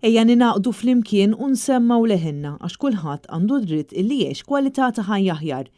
Ejja ninaqdu flimkien u nsemmaw leħinna għax kulħadd għandu dritt illi jgħix kwalità ta' ħajja aħjar.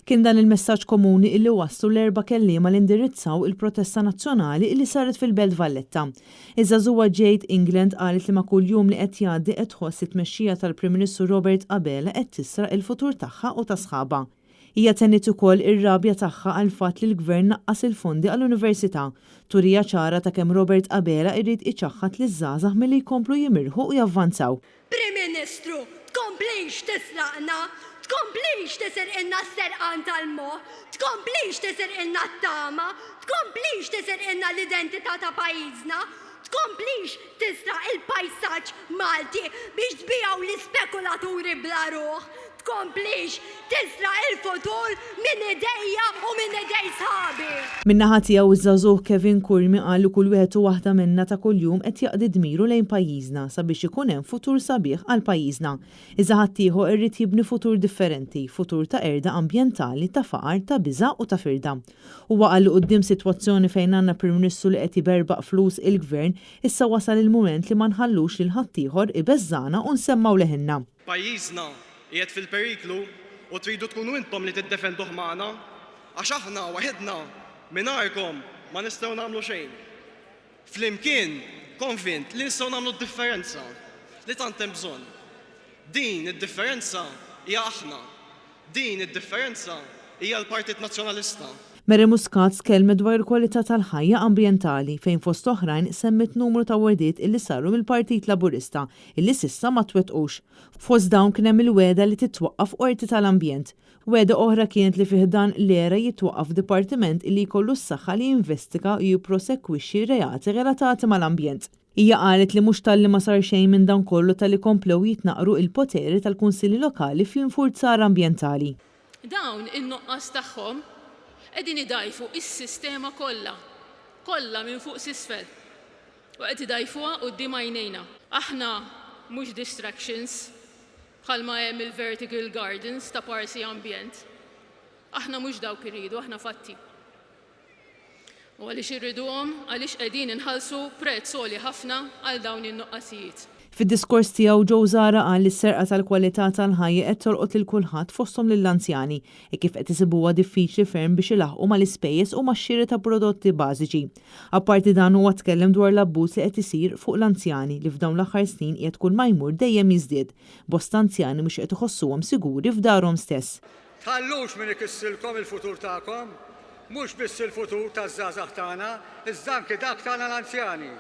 Kien dan il-messaġġ komuni illi wasslu l-erba' kelliema li indirizzaw il-protesta nazzjonali illi saret fil-Belt Valletta. Iż-żagħżugħa Jade England qalet li ma' kuljum li qed jgħaddi qed tħoss it-tmexxija tal-Prim Ministru Robert Abela qed tisraq il-futur tagħha u ta' sħabha. Hija tennit ukoll ir-rabja tagħha għal fatt li l-Gvern naqqas il-fondi għall-Università. Turija ċara ta' kemm Robert Abela jrid iċaħħad liż-żgħażagħ milli jkomplu jimirħu u javvanzaw. Prim Ministru, tkomplix tisraqna, tkomplix tisirqilna s-serqan tal-moħħ, tkomplix tisirqilna t-tama, tkomplix tisirqilna l-identità ta' pajjiżna, tkomplix tisraq il-pajsaġġ Malti biex tbijaw l-ispekulaturi bla ruħ, tkomplix tisraq il-futur minn idejja u minn idej sħabi. Min-naħa tiegħu iż-żagħżugħ Kevin Kurmi qal li kull wieħed u waħda minna ta' kuljum qed jaqdi dmiru lejn pajjiżna sabiex ikun hemm futur sabiħ għal pajjiżna. Iżda ħadd ieħor irrid jibni futur differenti, futur ta' erda ambjentali, ta' faqar, ta' biża' u ta' firda. Huwa qal li quddiem sitwazzjoni fejn għandna Prim Ministru li qed jiberbaq flus il-Gvern, issa wasal il-mument li ma nħallux lil ħadd ieħor ibeżżana u nsemmaw leħinna. Pajjiżna qiegħed fil-periklu u tridu tkunu intom li tiddefenduh magħna għax aħna waħedna mingħajrkom ma nistgħu nagħmlu xejn. Flimkien konvint li nistgħu nagħmlu d-differenza li tant hemm bżonn. Din id-differenza hija aħna. Din id-differenza hija l-Partit Nazzjonalista. Mary Muscat tkellmet dwar il-kwalità tal-ħajja ambjentali fejn fost oħrajn semmit numru ta' werdiet illi saru mill-Partit Laburista illi s'issa ma twettqux. Fost dawn kien hemm il-weda li titwaqqaf qorti tal-ambjent. Weda oħra kienet li fih dan l-era jitwaqqaf dipartiment illi jkollu s-saħħa li jinvestiga u jipprosekwixxi reati relatati mal-ambjent. Hija qalet li mhux talli ma sar xejn minn dan kollu talli komplew jitnaqru il-poteri tal-kunsilli lokali fl-infurzar ambjentali. Dawn in-nuqqas tagħhom qegħdin idajfu is-sistema kollha minn fuq s'isfel. U qed idajfuha quddiem għajnejna. Aħna mhux distractions bħalma hemm il-vertical gardens ta' Parsi Ambjent. Aħna mhux dawk iridu, aħna fatti. U għaliex irriduhom għaliex qegħdin inħallsu prezz għoli ħafna għal dawn in-nuqqasijiet. Fid-diskors tiegħu Joe Zara qal li s-serqa tal-kwalità tal-ħajja qed tolqot lil kulħadd fosthom lill-anzjani kif qed isibuha diffiċli ferm biex ilaħqu mal-ispejjeż u max-xiri ta' prodotti bażiċi. Apparti dan huwa tkellem dwar l-abbuż li qed isir fuq l-anzjani li f'dawn l-aħħar snin qiegħed kull ma jmur dejjem jiżdied. Bosta anzjani mhux qed iħossuhom siguri f'darhom stess. Tħallux min ikissilkom il-futur tagħkom, mhux biss il-futur taż-żgħażagħ tagħna, iżda anke dak tagħna l-anzjani.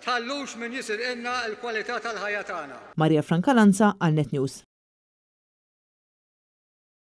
Tħallux min jisirqilna l-kwalità tal-ħajja tagħna. Marja Franca Lanza għal Net News.